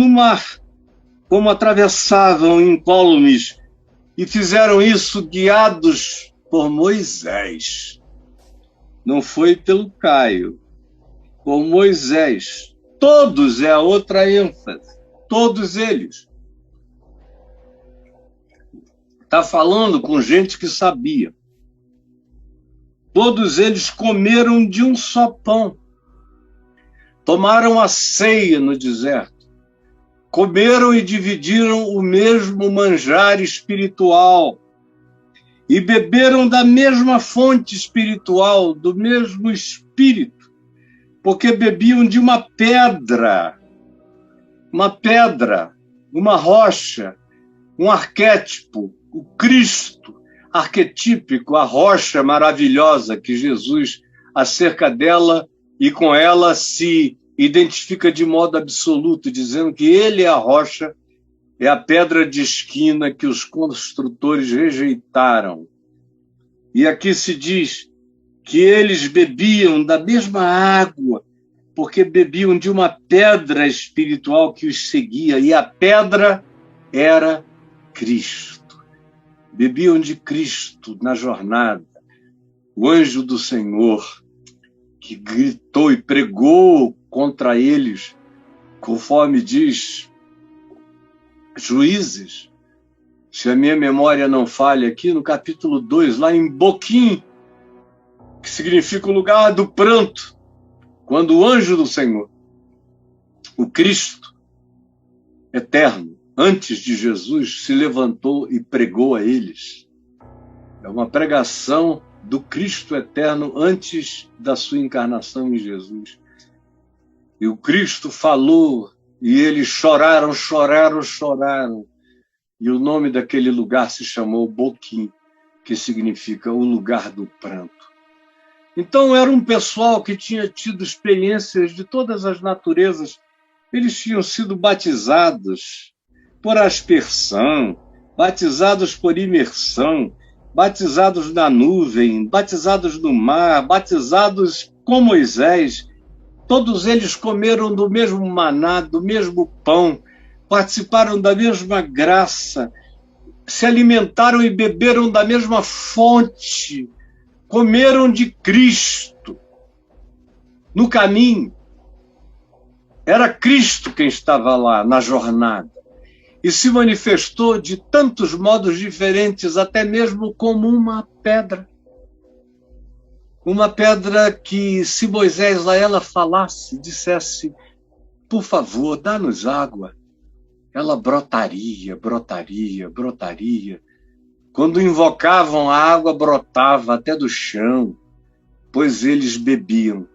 no mar, como atravessavam incólumes, e fizeram isso guiados por Moisés. Não foi pelo Caio, por Moisés. Todos é a outra ênfase, todos eles. Está falando com gente que sabia. Todos eles comeram de um só pão. Tomaram a ceia no deserto. Comeram e dividiram o mesmo manjar espiritual. E beberam da mesma fonte espiritual, do mesmo espírito, porque bebiam de uma pedra, uma rocha, um arquétipo, o Cristo arquetípico, a rocha maravilhosa que Jesus acerca dela e com ela se identifica de modo absoluto, dizendo que ele é a rocha, é a pedra de esquina que os construtores rejeitaram. E aqui se diz que eles bebiam da mesma água, porque bebiam de uma pedra espiritual que os seguia, e a pedra era Cristo. Bebiam de Cristo na jornada. O anjo do Senhor, que gritou e pregou contra eles, conforme diz Juízes, se a minha memória não falha, aqui no capítulo 2, lá em Boquim, que significa o lugar do pranto, quando o anjo do Senhor, o Cristo eterno, antes de Jesus, se levantou e pregou a eles. É uma pregação do Cristo eterno antes da sua encarnação em Jesus. E o Cristo falou, e eles choraram. E o nome daquele lugar se chamou Boquim, que significa o lugar do pranto. Então era um pessoal que tinha tido experiências de todas as naturezas. Eles tinham sido batizados por aspersão, batizados por imersão, batizados na nuvem, batizados no mar, batizados com Moisés. Todos eles comeram do mesmo maná, do mesmo pão, participaram da mesma graça, se alimentaram e beberam da mesma fonte, comeram de Cristo. No caminho, era Cristo quem estava lá na jornada. E se manifestou de tantos modos diferentes, até mesmo como uma pedra. Uma pedra que, se Moisés a ela falasse, dissesse, por favor, dá-nos água, ela brotaria. Quando invocavam, a água brotava até do chão, pois eles bebiam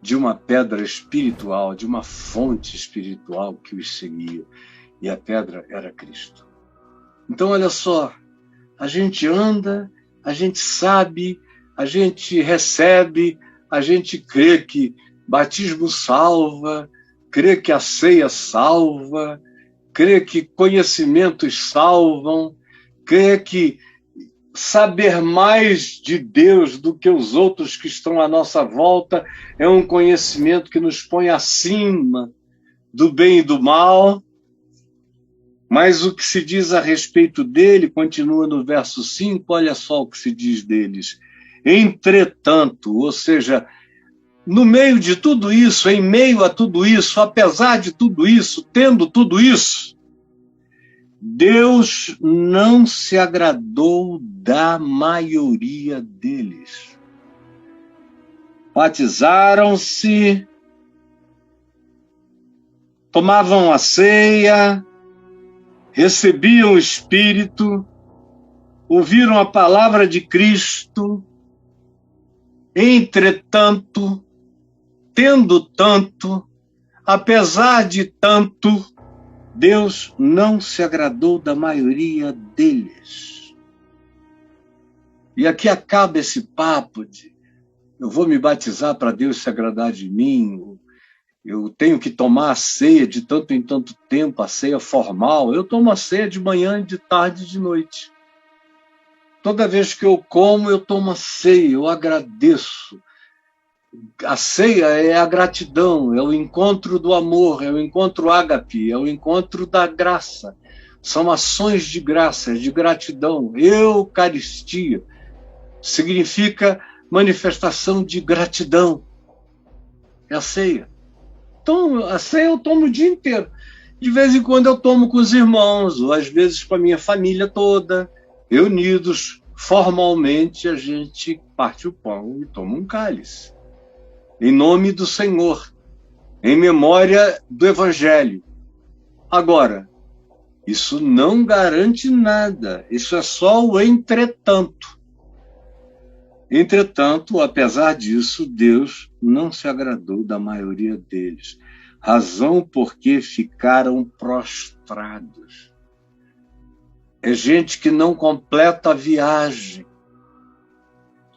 de uma pedra espiritual, de uma fonte espiritual que os seguia. E a pedra era Cristo. Então, olha só, a gente anda, a gente sabe, a gente recebe, a gente crê que batismo salva, crê que a ceia salva, crê que conhecimentos salvam, crê que saber mais de Deus do que os outros que estão à nossa volta é um conhecimento que nos põe acima do bem e do mal. Mas o que se diz a respeito dele, continua no verso 5, olha só o que se diz deles. Entretanto, ou seja, no meio de tudo isso, em meio a tudo isso, apesar de tudo isso, tendo tudo isso, Deus não se agradou da maioria deles. Batizaram-se, tomavam a ceia, recebiam o Espírito, ouviram a palavra de Cristo. Entretanto, tendo tanto, apesar de tanto, Deus não se agradou da maioria deles. E aqui acaba esse papo de eu vou me batizar para Deus se agradar de mim, eu tenho que tomar a ceia de tanto em tanto tempo, a ceia formal. Eu tomo a ceia de manhã, de tarde e de noite. Toda vez que eu como, eu tomo a ceia, eu agradeço. A ceia é a gratidão, é o encontro do amor, é o encontro ágape, é o encontro da graça. São ações de graça, de gratidão. Eucaristia significa manifestação de gratidão. É a ceia. Então, a ceia eu tomo o dia inteiro. De vez em quando eu tomo com os irmãos, ou às vezes com a minha família toda, reunidos. Formalmente, a gente parte o pão e toma um cálice. Em nome do Senhor, em memória do Evangelho. Agora, isso não garante nada, isso é só o entretanto. Entretanto, apesar disso, Deus não se agradou da maioria deles, razão porque ficaram prostrados. É gente que não completa a viagem,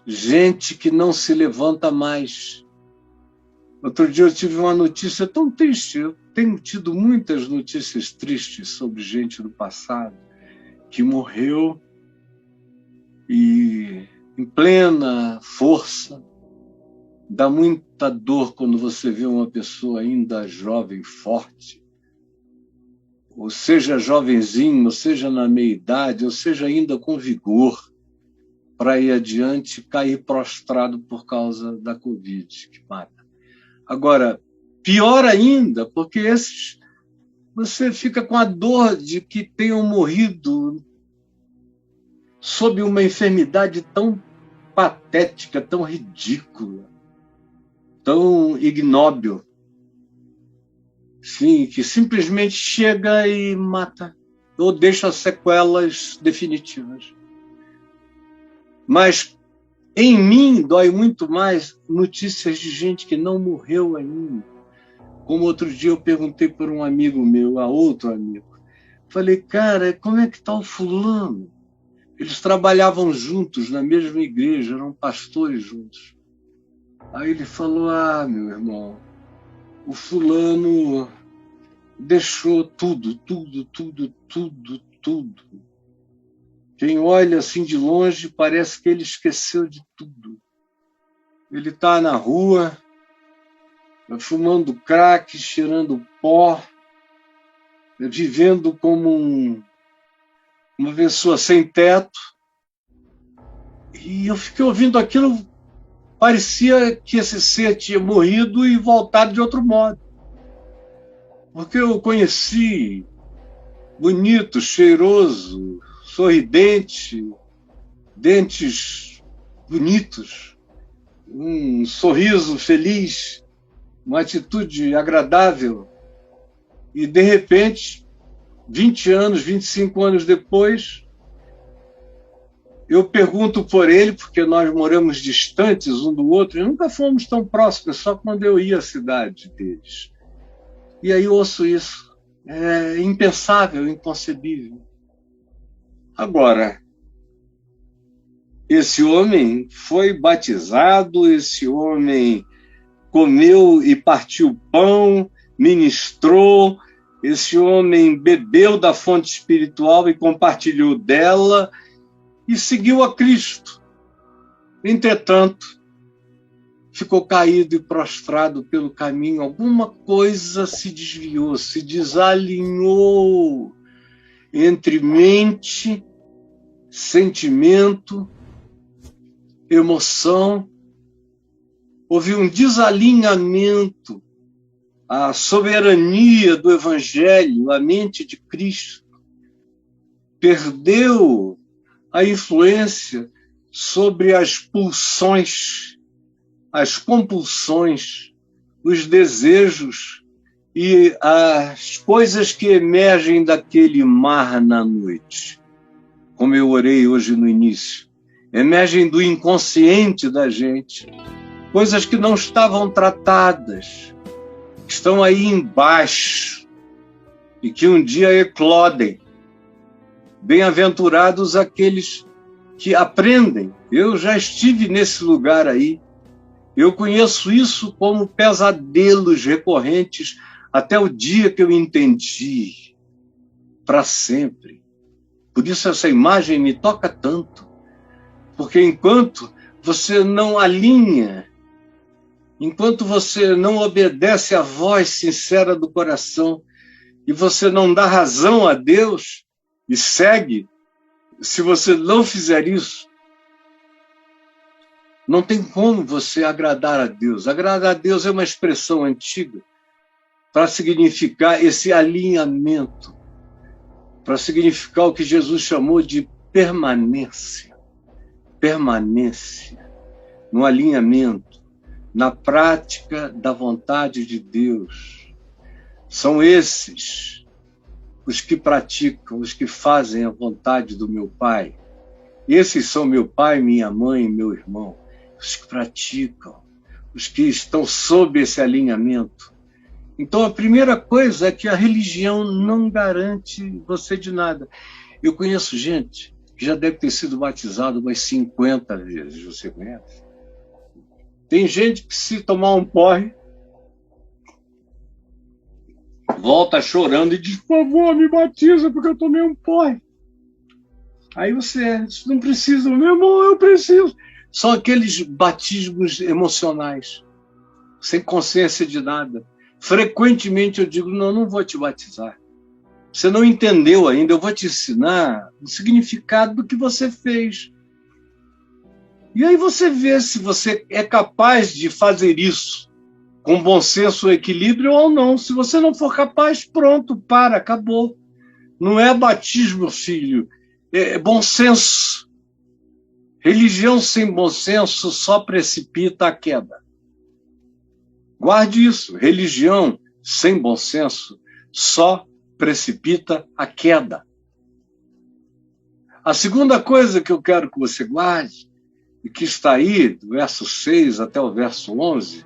gente que não se levanta mais. Outro dia eu tive uma notícia tão triste. Eu tenho tido muitas notícias tristes sobre gente do passado que morreu e em plena força. Dá muita dor quando você vê uma pessoa ainda jovem, forte, ou seja jovenzinho, ou seja na meia-idade, ou seja ainda com vigor, para ir adiante, cair prostrado por causa da Covid, que mata. Agora, pior ainda, porque esses você fica com a dor de que tenham morrido sob uma enfermidade tão patética, tão ridícula, tão ignóbil, sim, que simplesmente chega e mata, ou deixa sequelas definitivas. Mas em mim dói muito mais notícias de gente que não morreu ainda. Como outro dia eu perguntei por um amigo meu, a outro amigo. Falei, cara, como é que está o fulano? Eles trabalhavam juntos na mesma igreja, eram pastores juntos. Aí ele falou, meu irmão, o fulano deixou tudo. Quem olha assim de longe parece que ele esqueceu de tudo. Ele está na rua, fumando crack, cheirando pó, vivendo como uma pessoa sem teto. E eu fiquei ouvindo aquilo, parecia que esse ser tinha morrido e voltado de outro modo. Porque eu conheci bonito, cheiroso, sorridente, dentes bonitos, um sorriso feliz, uma atitude agradável. E, de repente, 20 anos, 25 anos depois, eu pergunto por ele, porque nós moramos distantes um do outro, e nunca fomos tão próximos, só quando eu ia à cidade deles. E aí eu ouço isso. É impensável, inconcebível. Agora, esse homem foi batizado, esse homem comeu e partiu pão, ministrou, esse homem bebeu da fonte espiritual e compartilhou dela e seguiu a Cristo. Entretanto, ficou caído e prostrado pelo caminho, alguma coisa se desviou, se desalinhou entre mente, sentimento, emoção. Houve um desalinhamento. A soberania do Evangelho, a mente de Cristo, perdeu a influência sobre as pulsões, as compulsões, os desejos e as coisas que emergem daquele mar na noite. Como eu orei hoje no início, emergem do inconsciente da gente, coisas que não estavam tratadas, que estão aí embaixo e que um dia eclodem. Bem-aventurados aqueles que aprendem. Eu já estive nesse lugar aí. Eu conheço isso como pesadelos recorrentes até o dia que eu entendi para sempre. Por isso essa imagem me toca tanto. Porque enquanto você não alinha enquanto você não obedece à voz sincera do coração e você não dá razão a Deus e segue, se você não fizer isso, não tem como você agradar a Deus. Agradar a Deus é uma expressão antiga para significar esse alinhamento, para significar o que Jesus chamou de permanência. Permanência no alinhamento, na prática da vontade de Deus. São esses os que praticam, os que fazem a vontade do meu Pai. Esses são meu pai, minha mãe, meu irmão. Os que praticam, os que estão sob esse alinhamento. Então, a primeira coisa é que a religião não garante você de nada. Eu conheço gente que já deve ter sido batizado umas 50 vezes, você conhece? Tem gente que, se tomar um porre, volta chorando e diz: por favor, me batiza, porque eu tomei um porre. Aí você não precisa, meu irmão, eu preciso. São aqueles batismos emocionais, sem consciência de nada. Frequentemente eu digo: não vou te batizar. Você não entendeu ainda, eu vou te ensinar o significado do que você fez. E aí você vê se você é capaz de fazer isso com bom senso ou equilíbrio ou não. Se você não for capaz, pronto, acabou. Não é batismo, filho, é bom senso. Religião sem bom senso só precipita a queda. Guarde isso, religião sem bom senso só precipita a queda. A segunda coisa que eu quero que você guarde, e que está aí, do verso 6 até o verso 11,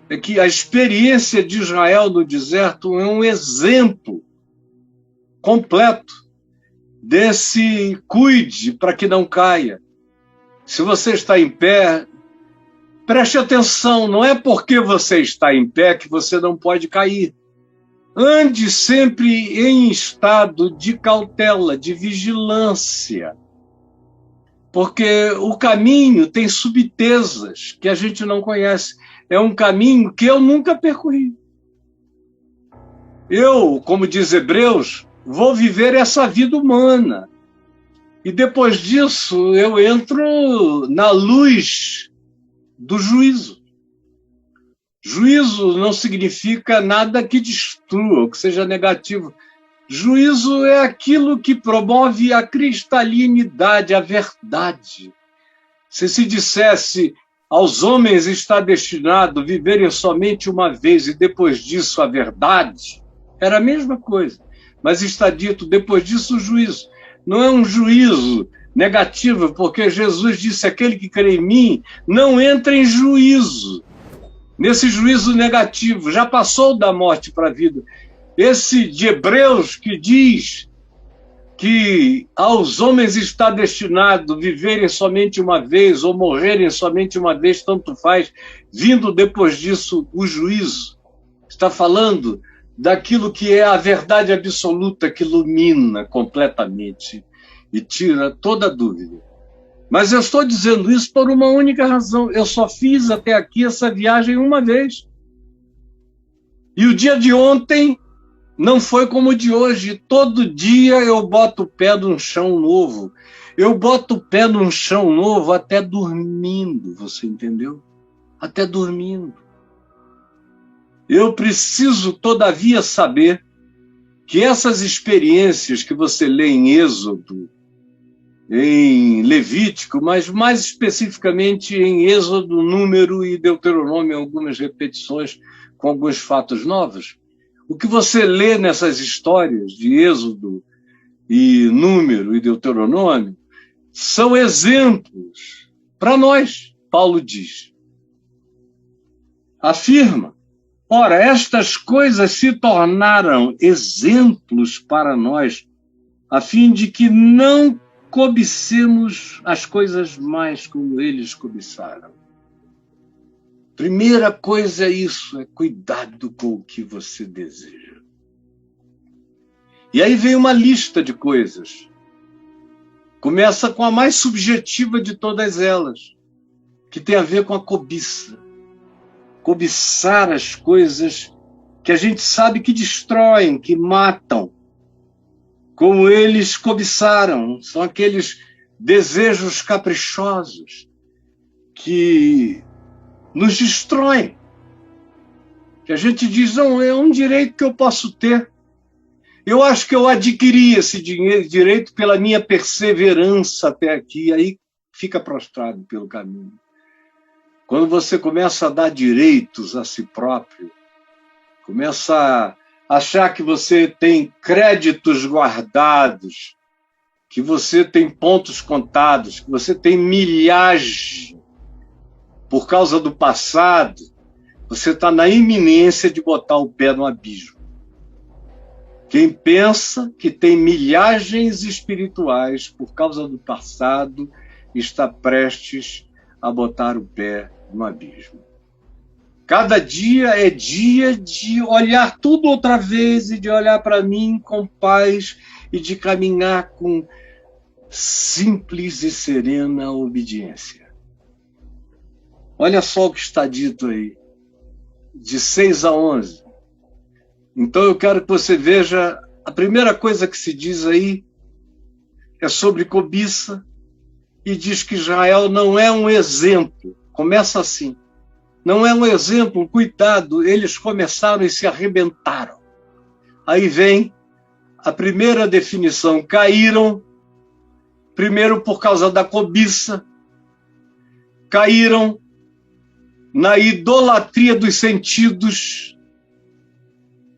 é que a experiência de Israel no deserto é um exemplo completo desse cuide para que não caia. Se você está em pé, preste atenção, não é porque você está em pé que você não pode cair. Ande sempre em estado de cautela, de vigilância, porque o caminho tem subtezas que a gente não conhece. É um caminho que eu nunca percorri. Eu, como diz Hebreus, vou viver essa vida humana. E depois disso eu entro na luz do juízo. Juízo não significa nada que destrua, que seja negativo. Juízo é aquilo que promove a cristalinidade, a verdade. Se dissesse: aos homens está destinado viverem somente uma vez e depois disso a verdade, era a mesma coisa. Mas está dito, depois disso, o juízo. Não é um juízo negativo, porque Jesus disse: aquele que crê em mim não entra em juízo. Nesse juízo negativo, já passou da morte para a vida. Esse de Hebreus que diz que aos homens está destinado viverem somente uma vez ou morrerem somente uma vez, tanto faz, vindo depois disso o juízo. Está falando daquilo que é a verdade absoluta, que ilumina completamente e tira toda dúvida. Mas eu estou dizendo isso por uma única razão. Eu só fiz até aqui essa viagem uma vez. E o dia de ontem não foi como o de hoje. Todo dia eu boto o pé num chão novo. Eu boto o pé num chão novo até dormindo, você entendeu? Até dormindo. Eu preciso, todavia, saber que essas experiências que você lê em Êxodo, em Levítico, mas mais especificamente em Êxodo, Número e Deuteronômio, algumas repetições com alguns fatos novos. O que você lê nessas histórias de Êxodo e Número e Deuteronômio são exemplos para nós, Paulo diz. Afirma: ora, estas coisas se tornaram exemplos para nós, a fim de que não cobicemos as coisas mais como eles cobiçaram. Primeira coisa é isso, é cuidado com o que você deseja. E aí vem uma lista de coisas. Começa com a mais subjetiva de todas elas, que tem a ver com a cobiça. cobiçar as coisas que a gente sabe que destroem, que matam, como eles cobiçaram. São aqueles desejos caprichosos que nos destroem, que a gente diz, não, é um direito que eu posso ter. Eu acho que eu adquiri esse direito pela minha perseverança até aqui, aí fica prostrado pelo caminho. Quando você começa a dar direitos a si próprio, começa a achar que você tem créditos guardados, que você tem pontos contados, que você tem milhagem por causa do passado, você está na iminência de botar o pé no abismo. Quem pensa que tem milhagens espirituais por causa do passado está prestes a botar o pé no abismo. Cada dia é dia de olhar tudo outra vez e de olhar para mim com paz e de caminhar com simples e serena obediência. Olha só o que está dito aí, de 6 a 11. Então eu quero que você veja, a primeira coisa que se diz aí é sobre cobiça, e diz que Israel não é um exemplo. Começa assim. Não é um exemplo, cuidado, eles começaram e se arrebentaram. Aí vem a primeira definição, caíram, primeiro por causa da cobiça, caíram na idolatria dos sentidos,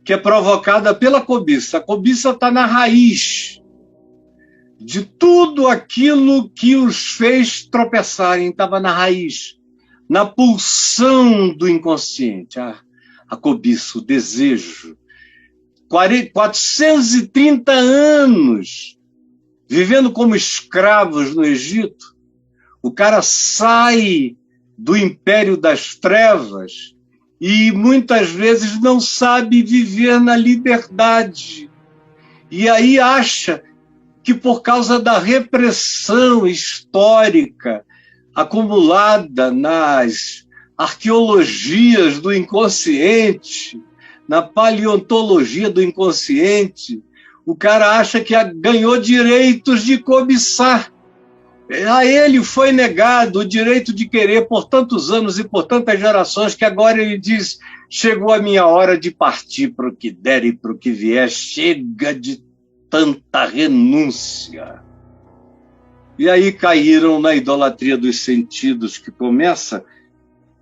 que é provocada pela cobiça. A cobiça está na raiz de tudo aquilo que os fez tropeçarem, estava na raiz, na pulsão do inconsciente, a cobiça, o desejo. 430 anos vivendo como escravos no Egito, o cara sai do império das trevas e muitas vezes não sabe viver na liberdade. E aí acha que por causa da repressão histórica acumulada nas arqueologias do inconsciente, na paleontologia do inconsciente, o cara acha que ganhou direitos de cobiçar. A ele foi negado o direito de querer por tantos anos e por tantas gerações que agora ele diz, chegou a minha hora de partir para o que der e para o que vier, chega de tanta renúncia. E aí caíram na idolatria dos sentidos, que começa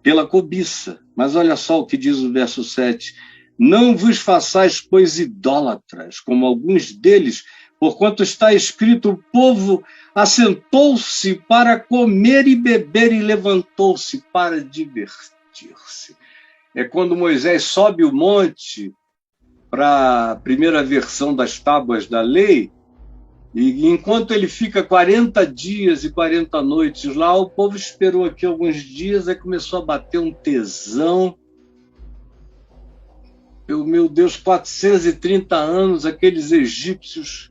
pela cobiça. Mas olha só o que diz o verso 7. Não vos façais, pois, idólatras, como alguns deles, porquanto está escrito, o povo assentou-se para comer e beber e levantou-se para divertir-se. É quando Moisés sobe o monte para a primeira versão das tábuas da lei, e enquanto ele fica 40 dias e 40 noites lá, o povo esperou aqui alguns dias, aí começou a bater um tesão. Meu Deus, 430 anos, aqueles egípcios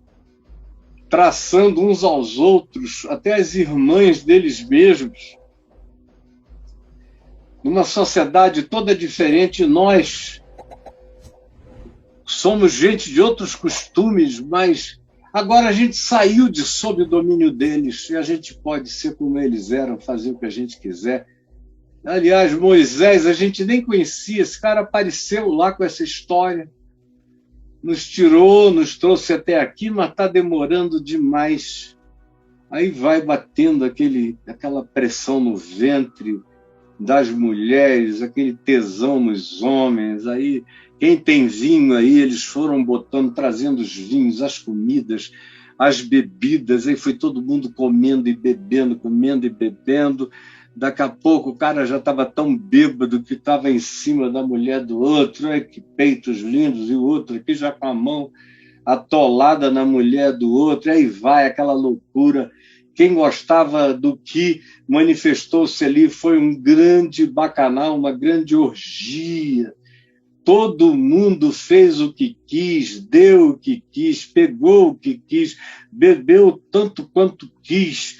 traçando uns aos outros, até as irmãs deles mesmos. Numa sociedade toda diferente, nós somos gente de outros costumes, mas agora a gente saiu de sob o domínio deles e a gente pode ser como eles eram, fazer o que a gente quiser. Aliás, Moisés, a gente nem conhecia, esse cara apareceu lá com essa história, nos tirou, nos trouxe até aqui, mas está demorando demais. Aí vai batendo aquela pressão no ventre das mulheres, aquele tesão nos homens. Aí quem tem vinho aí, eles foram botando, trazendo os vinhos, as comidas, as bebidas, aí foi todo mundo comendo e bebendo, comendo e bebendo. Daqui a pouco o cara já estava tão bêbado que estava em cima da mulher do outro, ai, que peitos lindos, e o outro aqui já com a mão atolada na mulher do outro, aí vai aquela loucura. Quem gostava do que manifestou-se ali foi um grande bacanal, uma grande orgia. Todo mundo fez o que quis, deu o que quis, pegou o que quis, bebeu tanto quanto quis.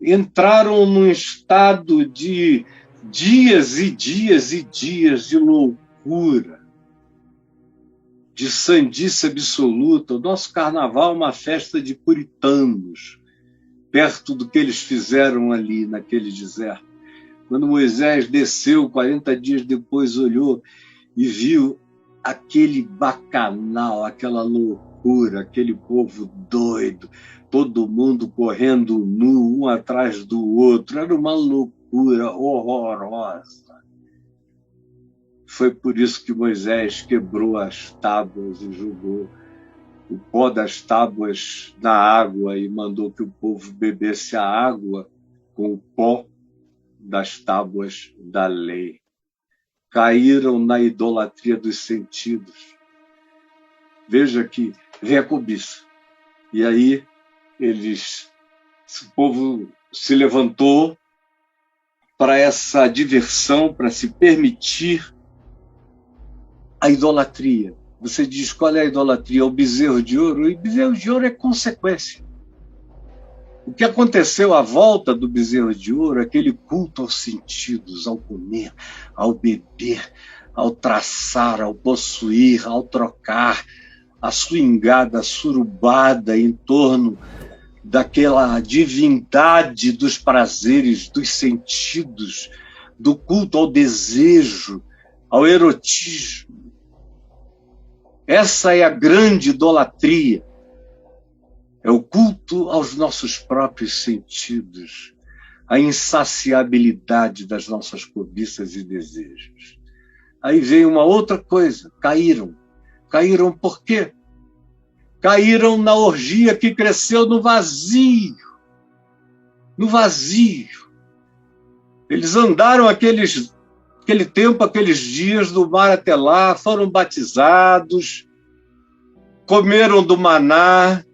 Entraram num estado de dias e dias e dias de loucura, de sandice absoluta. O nosso carnaval é uma festa de puritanos, perto do que eles fizeram ali naquele deserto. Quando Moisés desceu, 40 dias depois, olhou e viu aquele bacanal, aquela loucura, aquele povo doido, todo mundo correndo nu, um atrás do outro. Era uma loucura horrorosa. Foi por isso que Moisés quebrou as tábuas e jogou o pó das tábuas na água e mandou que o povo bebesse a água com o pó das tábuas da lei. Caíram na idolatria dos sentidos. Veja que vem a cobiça. E aí o povo se levantou para essa diversão, para se permitir a idolatria. Você diz, qual é a idolatria? O bezerro de ouro? E o bezerro de ouro é consequência. O que aconteceu à volta do bezerro de ouro, aquele culto aos sentidos, ao comer, ao beber, ao traçar, ao possuir, ao trocar, a swingada, a surubada em torno daquela divindade dos prazeres, dos sentidos, do culto ao desejo, ao erotismo. Essa é a grande idolatria. É o culto aos nossos próprios sentidos, a insaciabilidade das nossas cobiças e desejos. Aí veio uma outra coisa, caíram. Caíram por quê? Caíram na orgia que cresceu no vazio. No vazio. Eles andaram aquele tempo, aqueles dias do mar até lá, foram batizados, comeram do maná,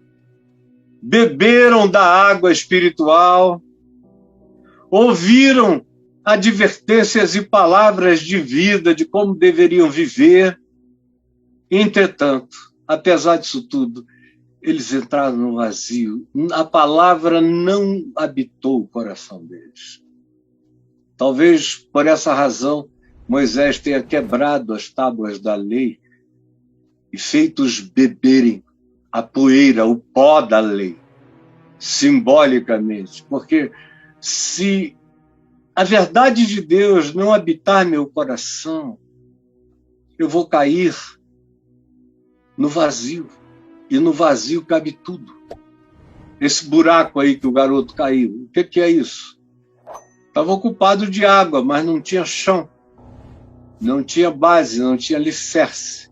beberam da água espiritual, ouviram advertências e palavras de vida, de como deveriam viver. Entretanto, apesar disso tudo, eles entraram no vazio. A palavra não habitou o coração deles. Talvez por essa razão Moisés tenha quebrado as tábuas da lei e feito-os beberem a poeira, o pó da lei, simbolicamente. Porque se a verdade de Deus não habitar meu coração, eu vou cair no vazio. E no vazio cabe tudo. Esse buraco aí que o garoto caiu, o que é isso? Estava ocupado de água, mas não tinha chão, não tinha base, não tinha alicerce.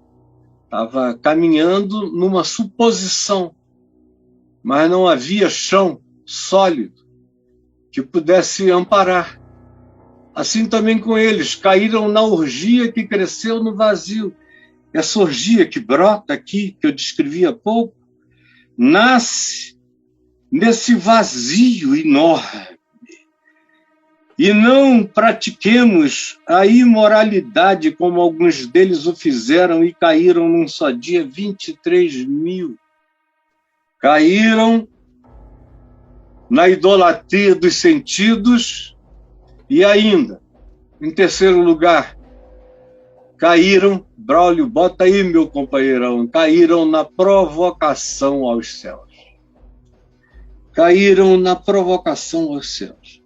Estava caminhando numa suposição, mas não havia chão sólido que pudesse amparar. Assim também com eles, caíram na orgia que cresceu no vazio. Essa orgia que brota aqui, que eu descrevi há pouco, nasce nesse vazio enorme. E não pratiquemos a imoralidade como alguns deles o fizeram e caíram num só dia 23 mil. Caíram na idolatria dos sentidos e ainda, em terceiro lugar, caíram, Braulio, bota aí meu companheirão, caíram na provocação aos céus. Caíram na provocação aos céus.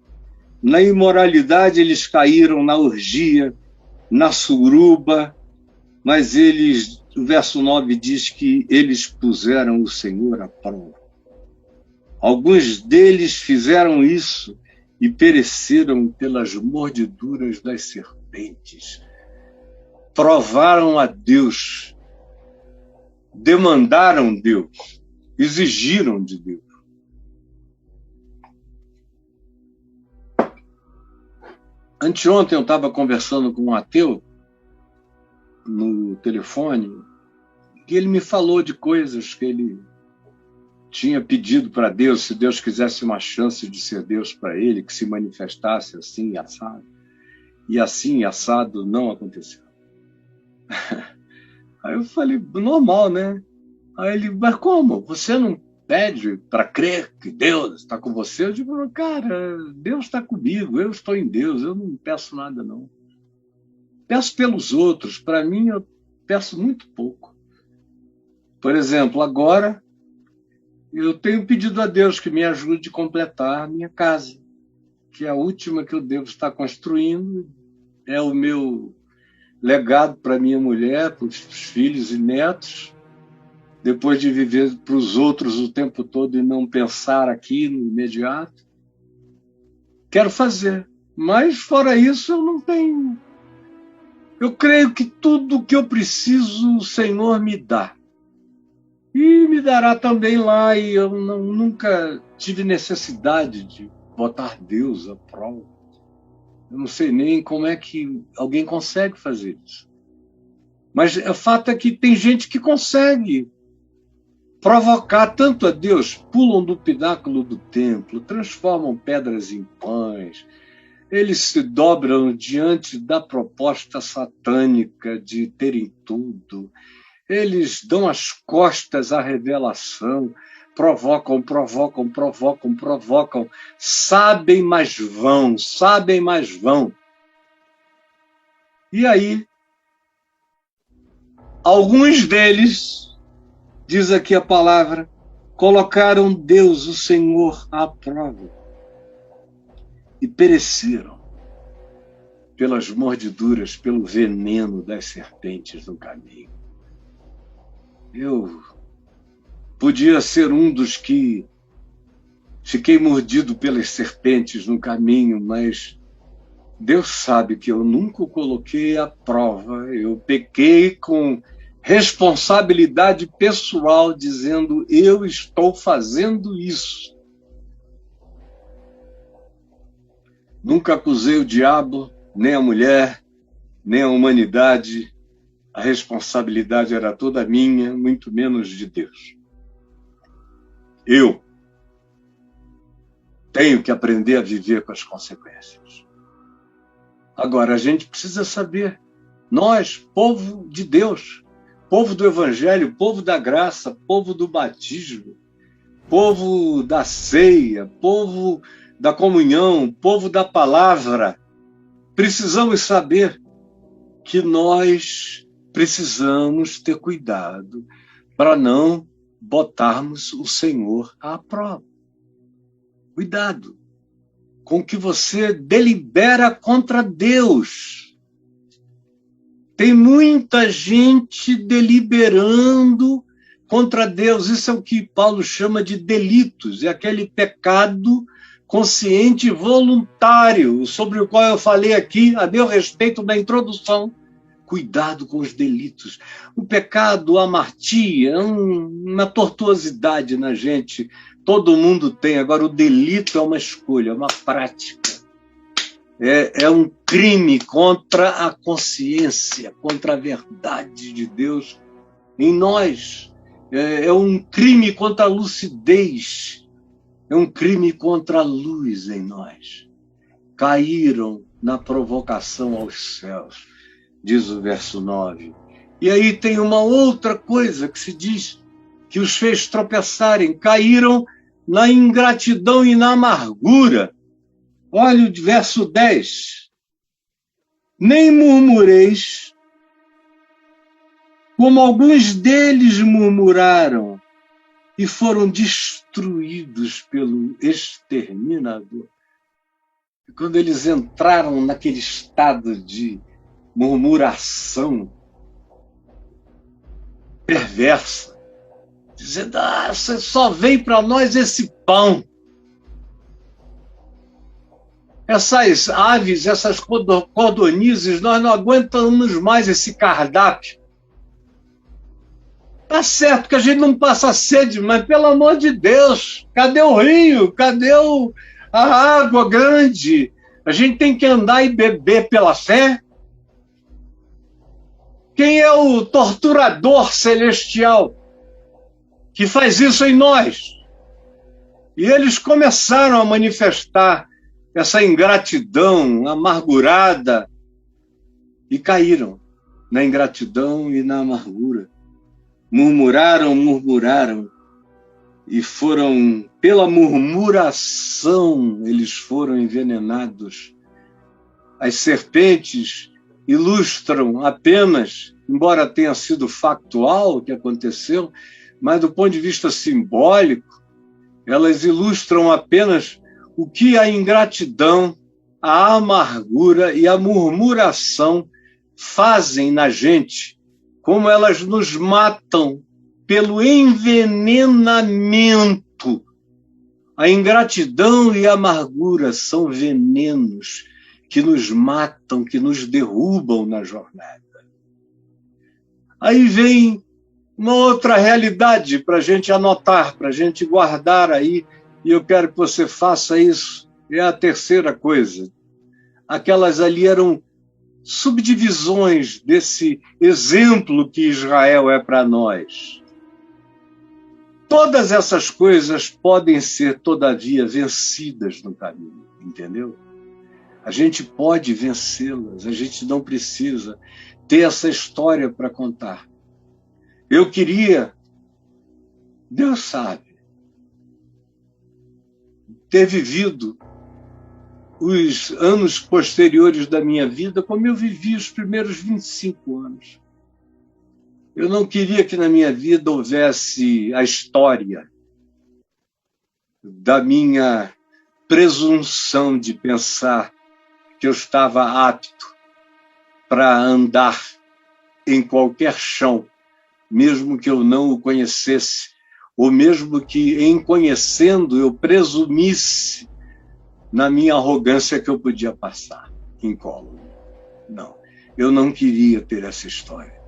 Na imoralidade eles caíram na orgia, na suruba, mas eles, o verso 9 diz que eles puseram o Senhor à prova. Alguns deles fizeram isso e pereceram pelas mordeduras das serpentes. Provaram a Deus, demandaram Deus, exigiram de Deus. Anteontem eu estava conversando com um ateu no telefone e ele me falou de coisas que ele tinha pedido para Deus, se Deus quisesse uma chance de ser Deus para ele, que se manifestasse assim e assado. E assim e assado não aconteceu. Aí eu falei, normal, né? Aí ele, mas como? Você não pede para crer que Deus está com você. Eu digo, cara, Deus está comigo, eu estou em Deus, eu não peço nada, não. Peço pelos outros, para mim eu peço muito pouco. Por exemplo, agora eu tenho pedido a Deus que me ajude a completar a minha casa, que é a última que eu devo estar construindo, é o meu legado para minha mulher, para os filhos e netos, depois de viver para os outros o tempo todo e não pensar aqui no imediato. Quero fazer, mas fora isso eu não tenho. Eu creio que tudo o que eu preciso o Senhor me dá. E me dará também lá, e eu nunca tive necessidade de botar Deus à prova. Eu não sei nem como é que alguém consegue fazer isso. Mas o fato é que tem gente que consegue provocar tanto a Deus, pulam do pináculo do templo, transformam pedras em pães, eles se dobram diante da proposta satânica de terem tudo, eles dão as costas à revelação, provocam, sabem, mas vão. E aí, alguns deles, diz aqui a palavra, colocaram Deus, o Senhor, à prova e pereceram pelas mordiduras, pelo veneno das serpentes no caminho. Eu podia ser um dos que fiquei mordido pelas serpentes no caminho, mas Deus sabe que eu nunca o coloquei à prova. Eu pequei com responsabilidade pessoal, dizendo, eu estou fazendo isso. Nunca acusei o diabo, nem a mulher, nem a humanidade. A responsabilidade era toda minha, muito menos de Deus. Eu tenho que aprender a viver com as consequências. Agora, a gente precisa saber, nós, povo de Deus, povo do Evangelho, povo da graça, povo do batismo, povo da ceia, povo da comunhão, povo da palavra, precisamos saber que nós precisamos ter cuidado para não botarmos o Senhor à prova. Cuidado com o que você delibera contra Deus. Tem muita gente deliberando contra Deus. Isso é o que Paulo chama de delitos. É aquele pecado consciente e voluntário, sobre o qual eu falei aqui a meu respeito na introdução. Cuidado com os delitos. O pecado amartia, uma tortuosidade na gente. Todo mundo tem. Agora, o delito é uma escolha, é uma prática. É um crime contra a consciência, contra a verdade de Deus em nós. É um crime contra a lucidez. É um crime contra a luz em nós. Caíram na provocação aos céus, diz o verso 9. E aí tem uma outra coisa que se diz que os fez tropeçarem, caíram na ingratidão e na amargura. Olha o verso 10. Nem murmureis, como alguns deles murmuraram e foram destruídos pelo exterminador. E quando eles entraram naquele estado de murmuração perversa, dizendo, só vem para nós esse pão. Essas aves, essas codornizes, nós não aguentamos mais esse cardápio. Tá certo que a gente não passa sede, mas pelo amor de Deus, cadê o rio? Cadê a água grande? A gente tem que andar e beber pela fé? Quem é o torturador celestial que faz isso em nós? E eles começaram a manifestar essa ingratidão amargurada e caíram na ingratidão e na amargura. Murmuraram. e foram, pela murmuração, eles foram envenenados. As serpentes ilustram apenas, embora tenha sido factual o que aconteceu, mas do ponto de vista simbólico, elas ilustram apenas o que a ingratidão, a amargura e a murmuração fazem na gente, como elas nos matam pelo envenenamento. A ingratidão e a amargura são venenos que nos matam, que nos derrubam na jornada. Aí vem uma outra realidade para a gente anotar, para a gente guardar aí, e eu quero que você faça isso. É a terceira coisa. Aquelas ali eram subdivisões desse exemplo que Israel é para nós. Todas essas coisas podem ser, todavia, vencidas no caminho, entendeu? A gente pode vencê-las, a gente não precisa ter essa história para contar. Eu queria, Deus sabe, ter vivido os anos posteriores da minha vida como eu vivi os primeiros 25 anos. Eu não queria que na minha vida houvesse a história da minha presunção de pensar que eu estava apto para andar em qualquer chão, mesmo que eu não o conhecesse, ou mesmo que, em conhecendo, eu presumisse na minha arrogância que eu podia passar incólume. Não, eu não queria ter essa história.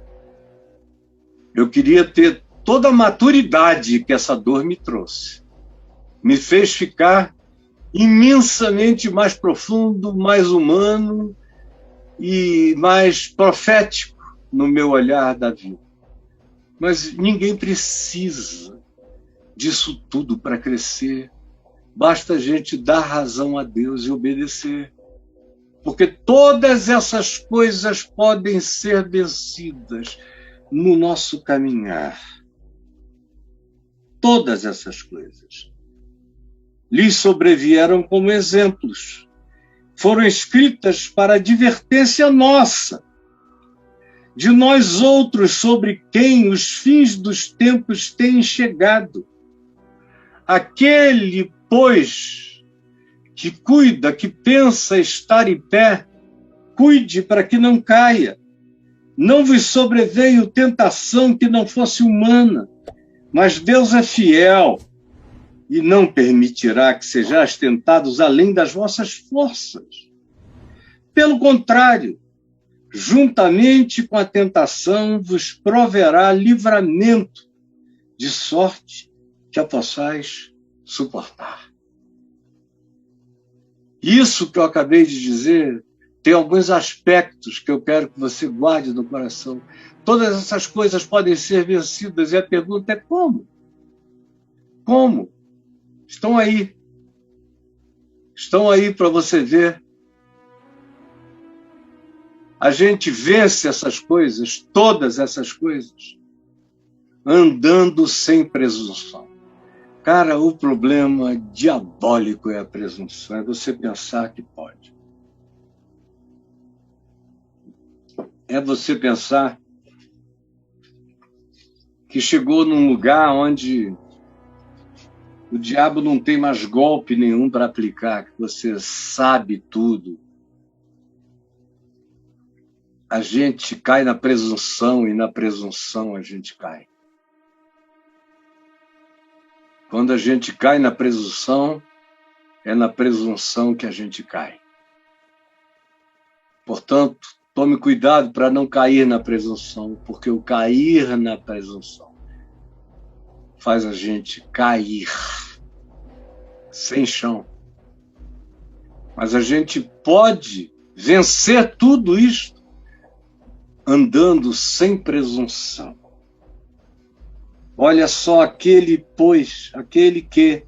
Eu queria ter toda a maturidade que essa dor me trouxe. Me fez ficar imensamente mais profundo, mais humano e mais profético no meu olhar da vida. Mas ninguém precisa disso tudo para crescer. Basta a gente dar razão a Deus e obedecer. Porque todas essas coisas podem ser vencidas no nosso caminhar. Todas essas coisas lhes sobrevieram como exemplos. Foram escritas para advertência nossa, de nós outros sobre quem os fins dos tempos têm chegado. Aquele, pois, que cuida, que pensa estar em pé, cuide para que não caia. Não vos sobreveio tentação que não fosse humana, mas Deus é fiel e não permitirá que sejais tentados além das vossas forças. Pelo contrário, juntamente com a tentação vos proverá livramento, de sorte que a possais suportar. Isso que eu acabei de dizer tem alguns aspectos que eu quero que você guarde no coração. Todas essas coisas podem ser vencidas e a pergunta é como? Como? Estão aí. Estão aí para você ver. A gente vence essas coisas, todas essas coisas, andando sem presunção. Cara, o problema diabólico é a presunção, é você pensar que pode. É você pensar que chegou num lugar onde o diabo não tem mais golpe nenhum para aplicar, que você sabe tudo. A gente cai na presunção e na presunção a gente cai. Quando a gente cai na presunção, é na presunção que a gente cai. Portanto, tome cuidado para não cair na presunção, porque o cair na presunção faz a gente cair sem chão. Mas a gente pode vencer tudo isto andando sem presunção. Olha só aquele, pois, aquele que,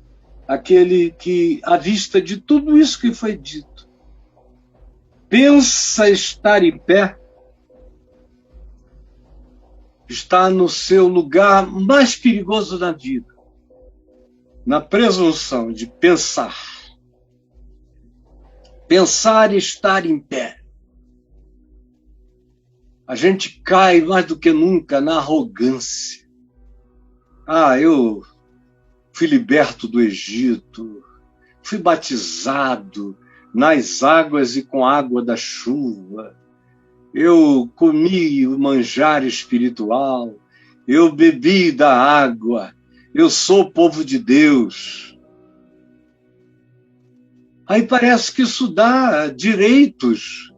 à vista de tudo isso que foi dito, pensa estar em pé, está no seu lugar mais perigoso da vida. na presunção de pensar e estar em pé, a gente cai mais do que nunca na arrogância. Eu fui liberto do Egito, fui batizado nas águas e com a água da chuva, eu comi o manjar espiritual, eu bebi da água, eu sou povo de Deus. Aí parece que isso dá direitos,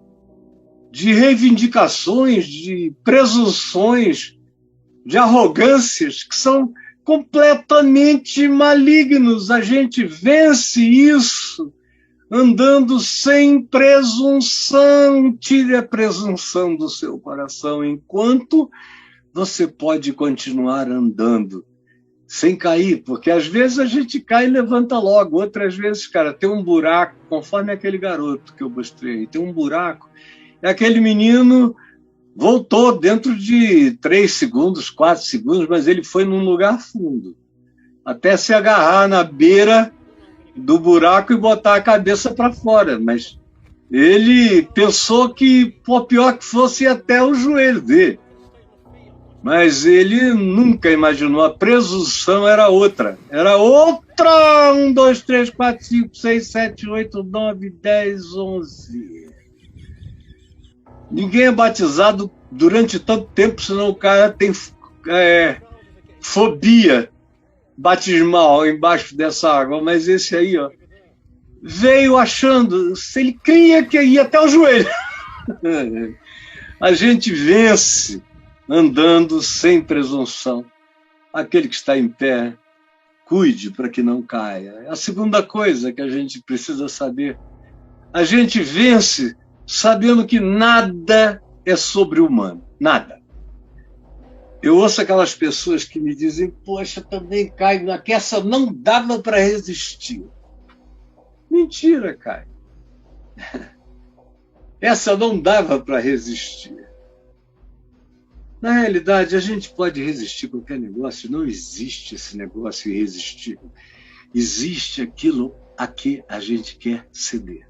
de reivindicações, de presunções, de arrogâncias que são completamente malignos. A gente vence isso andando sem presunção. Tire a presunção do seu coração enquanto você pode continuar andando sem cair, porque às vezes a gente cai e levanta logo, outras vezes, cara, tem um buraco, conforme aquele garoto que eu mostrei, tem um buraco, e aquele menino voltou dentro de 3 segundos, 4 segundos, mas ele foi num lugar fundo, até se agarrar na beira do buraco e botar a cabeça para fora, mas ele pensou que, pior que fosse, ir até o joelho dele. Mas ele nunca imaginou, a presunção era outra. Era outra! 1, 2, 3, 4, 5, 6, 7, 8, 9, 10, 11. Ninguém é batizado durante tanto tempo, senão o cara tem fobia batismal embaixo dessa água. Mas esse aí, ó, veio achando, se ele cria que ia até o joelho. A gente vence andando sem presunção. Aquele que está em pé, cuide para que não caia. A segunda coisa que a gente precisa saber, a gente vence sabendo que nada é sobre-humano. Nada. Eu ouço aquelas pessoas que me dizem, poxa, também caio naquela, não dava para resistir. Mentira, Caio. Essa não dava para resistir. Na realidade, a gente pode resistir a qualquer negócio. Não existe esse negócio irresistível. Existe aquilo a que a gente quer ceder.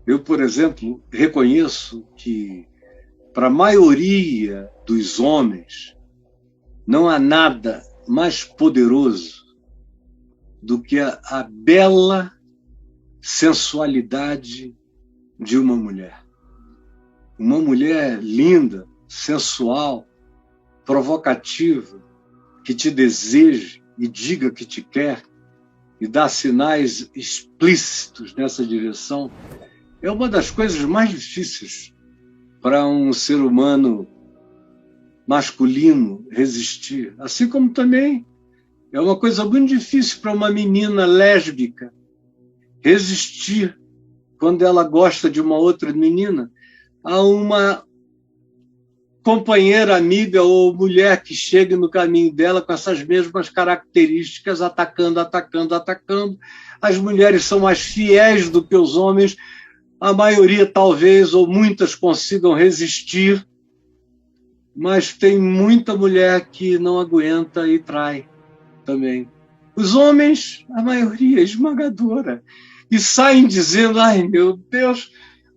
Eu, por exemplo, reconheço que, para a maioria dos homens, não há nada mais poderoso do que a bela sensualidade de uma mulher. Uma mulher linda, sensual, provocativa, que te deseje e diga que te quer e dá sinais explícitos nessa direção, é uma das coisas mais difíceis para um ser humano masculino resistir. Assim como também é uma coisa muito difícil para uma menina lésbica resistir quando ela gosta de uma outra menina, a uma companheira, amiga ou mulher que chegue no caminho dela com essas mesmas características, atacando. As mulheres são mais fiéis do que os homens, a maioria talvez, ou muitas consigam resistir, mas tem muita mulher que não aguenta e trai também. Os homens, a maioria esmagadora, e saem dizendo, ai meu Deus,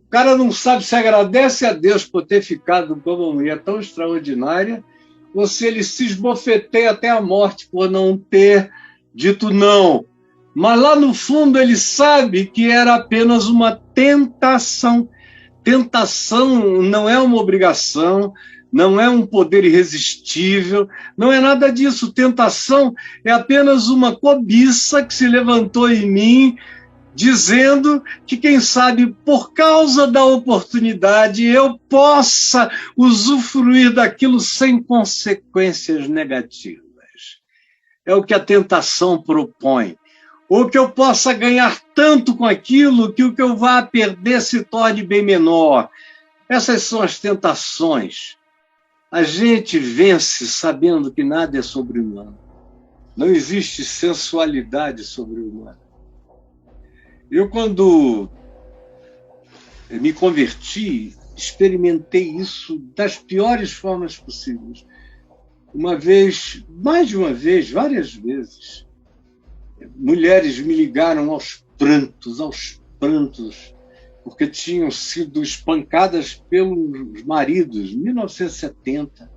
o cara não sabe se agradece a Deus por ter ficado com uma mulher tão extraordinária, ou se ele se esbofeteia até a morte por não ter dito não. Mas lá no fundo ele sabe que era apenas uma tentação. Tentação não é uma obrigação, não é um poder irresistível, não é nada disso. Tentação é apenas uma cobiça que se levantou em mim, dizendo que, quem sabe, por causa da oportunidade, eu possa usufruir daquilo sem consequências negativas. É o que a tentação propõe. Ou que eu possa ganhar tanto com aquilo que o que eu vá perder se torne bem menor. Essas são as tentações. A gente vence sabendo que nada é sobre-humano. Não existe sensualidade sobre-humana. Eu, quando me converti, experimentei isso das piores formas possíveis. Uma vez, mais de uma vez, várias vezes, mulheres me ligaram aos prantos, porque tinham sido espancadas pelos maridos, em 1970.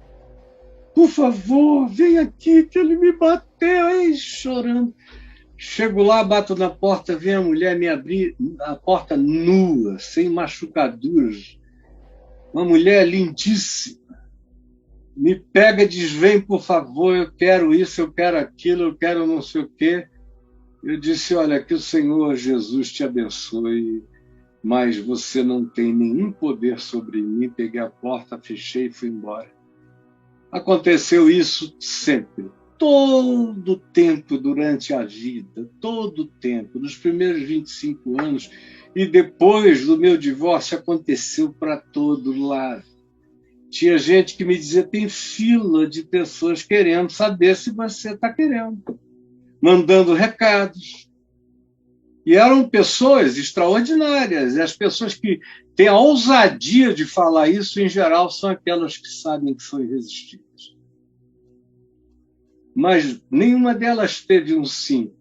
Por favor, vem aqui que ele me bateu, aí, chorando. Chego lá, bato na porta, vem a mulher me abrir a porta nua, sem machucaduras. Uma mulher lindíssima. Me pega e diz, vem, por favor, eu quero isso, eu quero aquilo, eu quero não sei o quê. Eu disse, olha, que o Senhor Jesus te abençoe, mas você não tem nenhum poder sobre mim. Peguei a porta, fechei e fui embora. Aconteceu isso sempre, todo o tempo durante a vida, todo o tempo, nos primeiros 25 anos, e depois do meu divórcio aconteceu para todo lado. Tinha gente que me dizia, tem fila de pessoas querendo saber se você está querendo, mandando recados. E eram pessoas extraordinárias. E as pessoas que têm a ousadia de falar isso, em geral, são aquelas que sabem que são irresistíveis. Mas nenhuma delas teve um sim,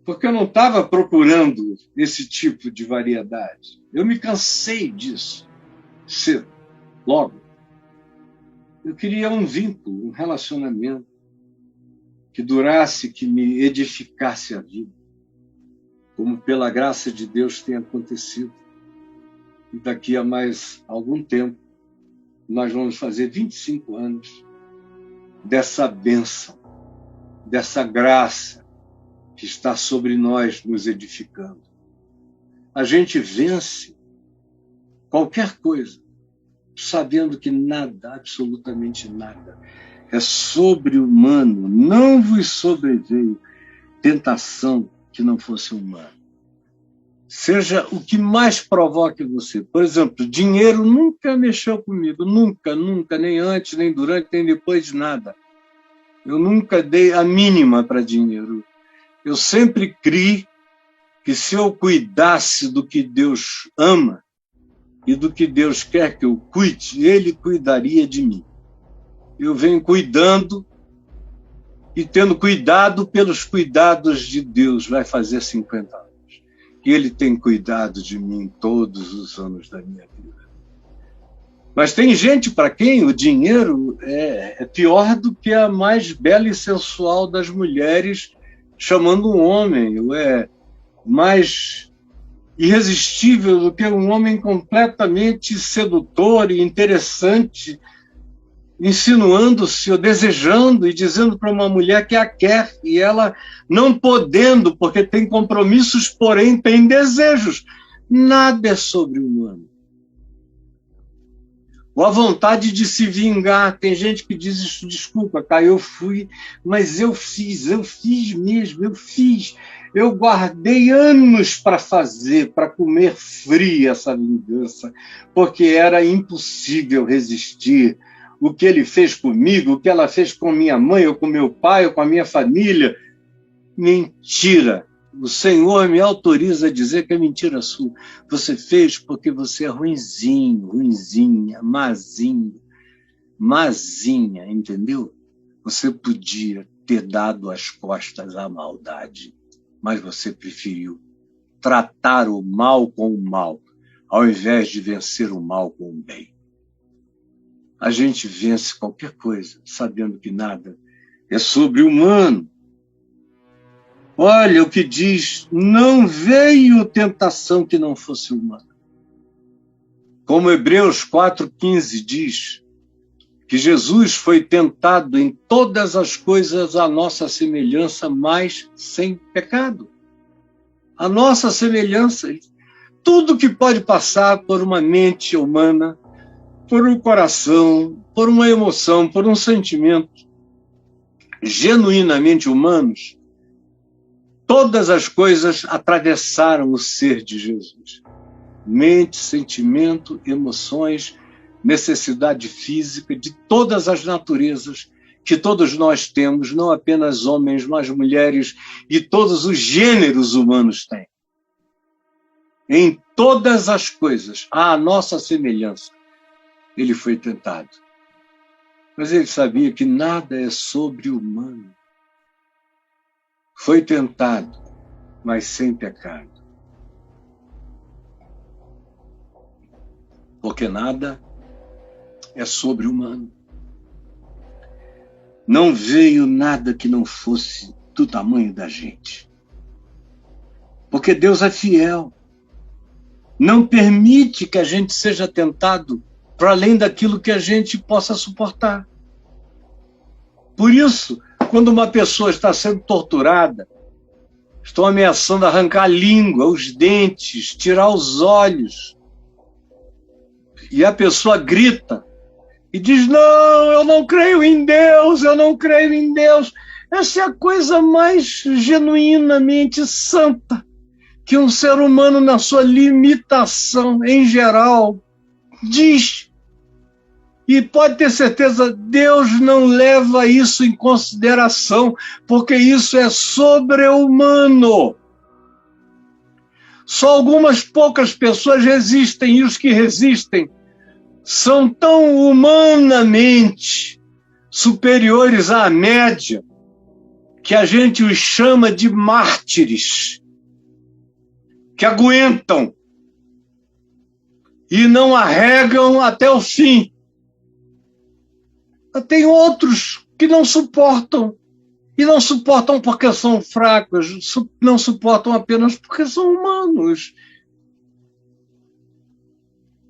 porque eu não estava procurando esse tipo de variedade. Eu me cansei disso cedo, logo. Eu queria um vínculo, um relacionamento que durasse, que me edificasse a vida, como pela graça de Deus tem acontecido. E daqui a mais algum tempo, nós vamos fazer 25 anos dessa bênção, dessa graça que está sobre nós, nos edificando. A gente vence qualquer coisa, sabendo que nada, absolutamente nada, é sobre-humano. Não vos sobreveio tentação que não fosse humana. Seja o que mais provoque você. Por exemplo, dinheiro nunca mexeu comigo, nunca, nem antes, nem durante, nem depois de nada. Eu nunca dei a mínima para dinheiro. Eu sempre criei que se eu cuidasse do que Deus ama e do que Deus quer que eu cuide, Ele cuidaria de mim. Eu venho cuidando e tendo cuidado pelos cuidados de Deus, vai fazer 50 anos. E Ele tem cuidado de mim todos os anos da minha vida. Mas tem gente para quem o dinheiro é pior do que a mais bela e sensual das mulheres chamando um homem, ou é mais irresistível do que um homem completamente sedutor e interessante, insinuando-se ou desejando e dizendo para uma mulher que a quer, e ela não podendo, porque tem compromissos, porém tem desejos. Nada é sobre-humano. Ou a vontade de se vingar. Tem gente que diz isso, desculpa, cara, eu fui, mas eu fiz mesmo, eu fiz. Eu guardei anos para fazer, para comer fria essa vingança, porque era impossível resistir. O que ele fez comigo, o que ela fez com minha mãe, ou com meu pai, ou com a minha família. Mentira. O Senhor me autoriza a dizer que é mentira sua. Você fez porque você é ruinzinho, ruinzinha, mazinha, entendeu? Você podia ter dado as costas à maldade, mas você preferiu tratar o mal com o mal, ao invés de vencer o mal com o bem. A gente vence qualquer coisa, sabendo que nada é sobre-humano. Olha o que diz, não veio tentação que não fosse humana. Como Hebreus 4,15 diz, que Jesus foi tentado em todas as coisas à nossa semelhança, mas sem pecado. A nossa semelhança, tudo que pode passar por uma mente humana, por um coração, por uma emoção, por um sentimento genuinamente humanos, todas as coisas atravessaram o ser de Jesus. Mente, sentimento, emoções, necessidade física, de todas as naturezas que todos nós temos, não apenas homens, mas mulheres, e todos os gêneros humanos têm. Em todas as coisas, à nossa semelhança, ele foi tentado. Mas ele sabia que nada é sobre-humano. Foi tentado, mas sem pecado. Porque nada é sobre-humano. Não veio nada que não fosse do tamanho da gente. Porque Deus é fiel. Não permite que a gente seja tentado para além daquilo que a gente possa suportar. Por isso, quando uma pessoa está sendo torturada, estão ameaçando arrancar a língua, os dentes, tirar os olhos, e a pessoa grita e diz: não, eu não creio em Deus, eu não creio em Deus. Essa é a coisa mais genuinamente santa que um ser humano, na sua limitação em geral, diz. E pode ter certeza, Deus não leva isso em consideração, porque isso é sobre-humano. Só algumas poucas pessoas resistem, e os que resistem são tão humanamente superiores à média que a gente os chama de mártires, que aguentam e não arregam até o fim. Tem outros que não suportam, e não suportam porque são fracos, não suportam apenas porque são humanos.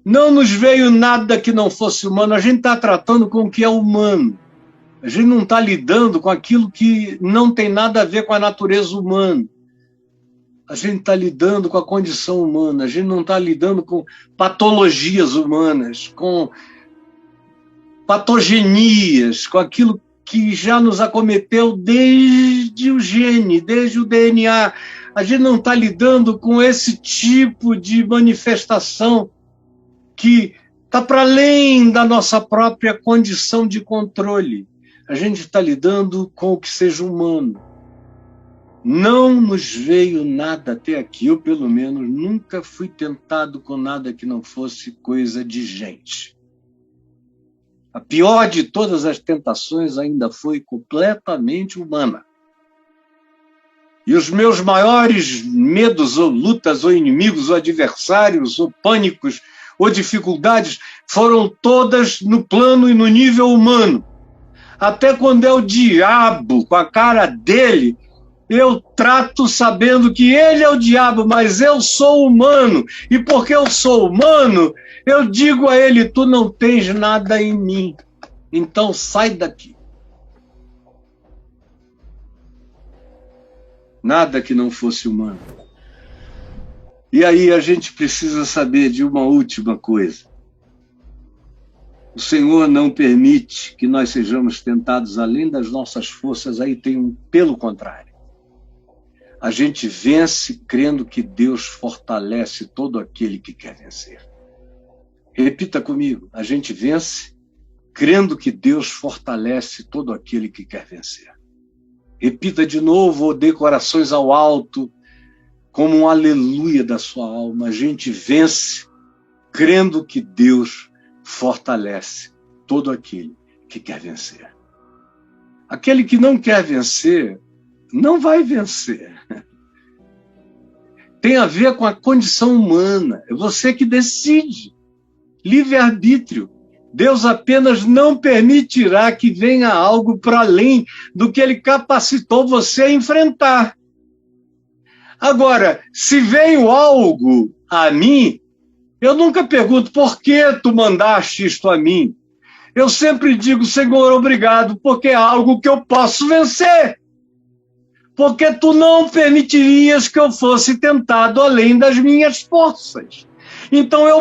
Não nos veio nada que não fosse humano, a gente está tratando com o que é humano. A gente não está lidando com aquilo que não tem nada a ver com a natureza humana. A gente está lidando com a condição humana, a gente não está lidando com patologias humanas, com patogenias, com aquilo que já nos acometeu desde o gene, desde o DNA. A gente não está lidando com esse tipo de manifestação que está para além da nossa própria condição de controle. A gente está lidando com o que seja humano. Não nos veio nada até aqui, eu pelo menos nunca fui tentado com nada que não fosse coisa de gente. A pior de todas as tentações ainda foi completamente humana. E os meus maiores medos, ou lutas, ou inimigos, ou adversários, ou pânicos, ou dificuldades, foram todas no plano e no nível humano. Até quando é o diabo, com a cara dele, eu trato sabendo que ele é o diabo, mas eu sou humano. E porque eu sou humano, eu digo a ele: tu não tens nada em mim, então sai daqui. Nada que não fosse humano. E aí a gente precisa saber de uma última coisa. O Senhor não permite que nós sejamos tentados além das nossas forças, aí tem um pelo contrário. A gente vence crendo que Deus fortalece todo aquele que quer vencer. Repita comigo: a gente vence crendo que Deus fortalece todo aquele que quer vencer. Repita de novo, ou dê corações ao alto, como um aleluia da sua alma. A gente vence crendo que Deus fortalece todo aquele que quer vencer. Aquele que não quer vencer, não vai vencer. Tem a ver com a condição humana. É você que decide. Livre-arbítrio. Deus apenas não permitirá que venha algo para além do que Ele capacitou você a enfrentar. Agora, se veio algo a mim, eu nunca pergunto: por que tu mandaste isto a mim? Eu sempre digo: Senhor, obrigado, porque é algo que eu posso vencer. Porque tu não permitirias que eu fosse tentado além das minhas forças. Então eu